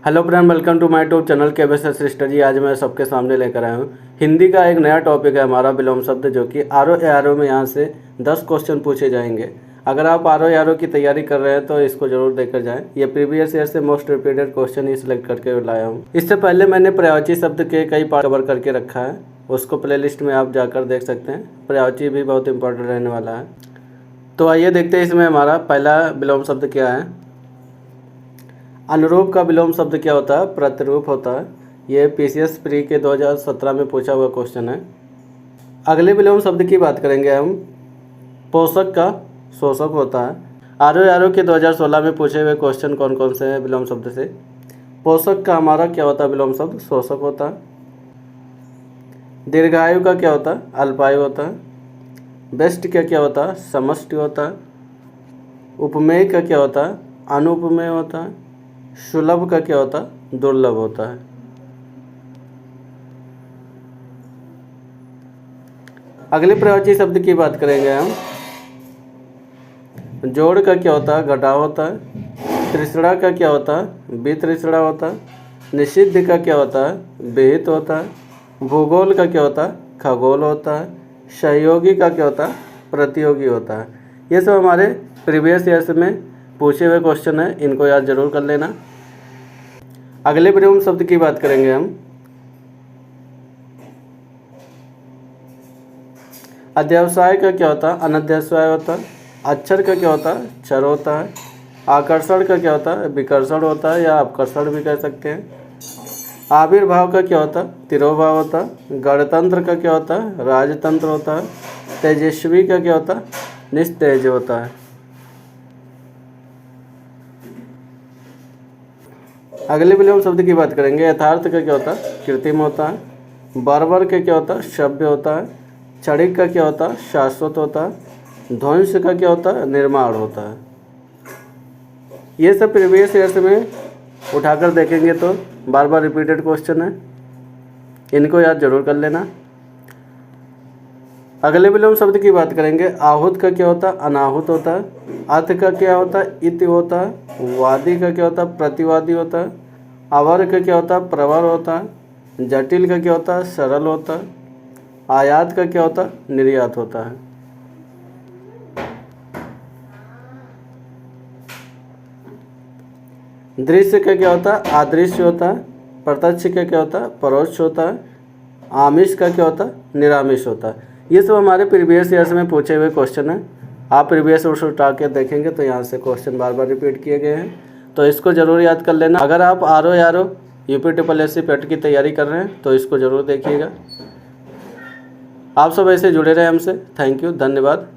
Hello friend, welcome to my YouTube channel KBS sister ji. आज मैं सबके सामने लेकर आया हूँ हिंदी का एक नया टॉपिक है हमारा विलोम शब्द, जो कि आरो ए आरो में यहाँ से 10 क्वेश्चन पूछे जाएंगे। अगर आप आरो ए आरो की तैयारी कर रहे हैं तो इसको जरूर देखकर जाएं। ये प्रीवियस ईयर से मोस्ट रिपीटेड क्वेश्चन ही सिलेक्ट करके लाया हूँ। इससे पहले मैंने पर्यायवाची शब्द के कई पार्ट कवर करके रखा है, उसको प्ले लिस्ट में आप जाकर देख सकते हैं। पर्यायवाची भी बहुत इंपॉर्टेंट रहने वाला है। तो आइए देखते हैं इसमें हमारा पहला विलोम शब्द क्या है। अनुरूप का विलोम शब्द क्या होता है? प्रतिरूप होता है। ये पीसीएस प्री के 2017 में पूछा हुआ क्वेश्चन है। अगले विलोम शब्द की बात करेंगे हम। पोषक का शोषक होता है। आरो आरो के 2016 में पूछे हुए क्वेश्चन कौन कौन से हैं विलोम शब्द से? पोषक का हमारा क्या होता है विलोम शब्द? शोषक होता है। दीर्घायु का क्या होता है? अल्पायु होता है। बेस्ट का क्या होता है? समष्टि होता है। उपमेय का क्या होता है? अनुपमेय होता है। सुलभ का क्या होता है? दुर्लभ होता है। अगले पर्यायवाची शब्द की बात करेंगे हम। जोड़ का क्या होता है? घटाव होता है। तृष्णा का क्या होता है? वितृष्णा होता है। निषिद्ध का क्या होता है? विहित होता है। भूगोल का क्या होता है? खगोल होता है। सहयोगी का क्या होता है? प्रतियोगी होता है। ये सब हमारे प्रीवियस ईयर्स में पूछे हुए क्वेश्चन है, इनको याद जरूर कर लेना। अगले विलोम शब्द की बात करेंगे हम। अध्यवसाय का क्या होता है? अनध्यवसाय होता है। अक्षर का क्या होता है? क्षर होता है। आकर्षण का क्या होता है? विकर्षण होता है या अपकर्षण भी कह सकते हैं। आविर्भाव का क्या होता है? तिरोभाव होता है। गणतंत्र का क्या होता है? राजतंत्र होता है। तेजस्वी का क्या होता है? निस्तेज होता है। अगले विलोम शब्द की बात करेंगे। यथार्थ का क्या होता है? कृत्रिम होता है। बर्बर का क्या होता है? सभ्य होता है। क्षणिक का क्या होता है? शाश्वत होता है। ध्वंस का क्या होता है? निर्माण होता है। ये सब प्रीवियस ईयर्स में उठाकर देखेंगे तो बार बार रिपीटेड क्वेश्चन है, इनको याद जरूर कर लेना। अगले विलोम शब्द की बात करेंगे। आहूत का क्या होता है? अनाहुत होता है। अर्थ का क्या होता है? इति होता है। वादी का क्या होता है? प्रतिवादी होता है। अवर का क्या होता है? प्रवर होता है। जटिल का क्या होता है? सरल होता है। आयात का क्या होता है? निर्यात होता है। दृश्य का क्या होता है? अदृश्य होता है। प्रत्यक्ष का क्या होता है? परोक्ष होता है। आमिष का क्या होता है? निरामिष होता है। ये सब हमारे प्रीवियस ईयर्स में पूछे हुए क्वेश्चन हैं। आप प्रीवियस ईयर्स उठा के देखेंगे तो यहाँ से क्वेश्चन बार बार रिपीट किए गए हैं, तो इसको जरूर याद कर लेना। अगर आप आरो यारो यूपी पेट की तैयारी कर रहे हैं तो इसको जरूर देखिएगा। आप सब ऐसे जुड़े रहे हमसे। थैंक यू, धन्यवाद।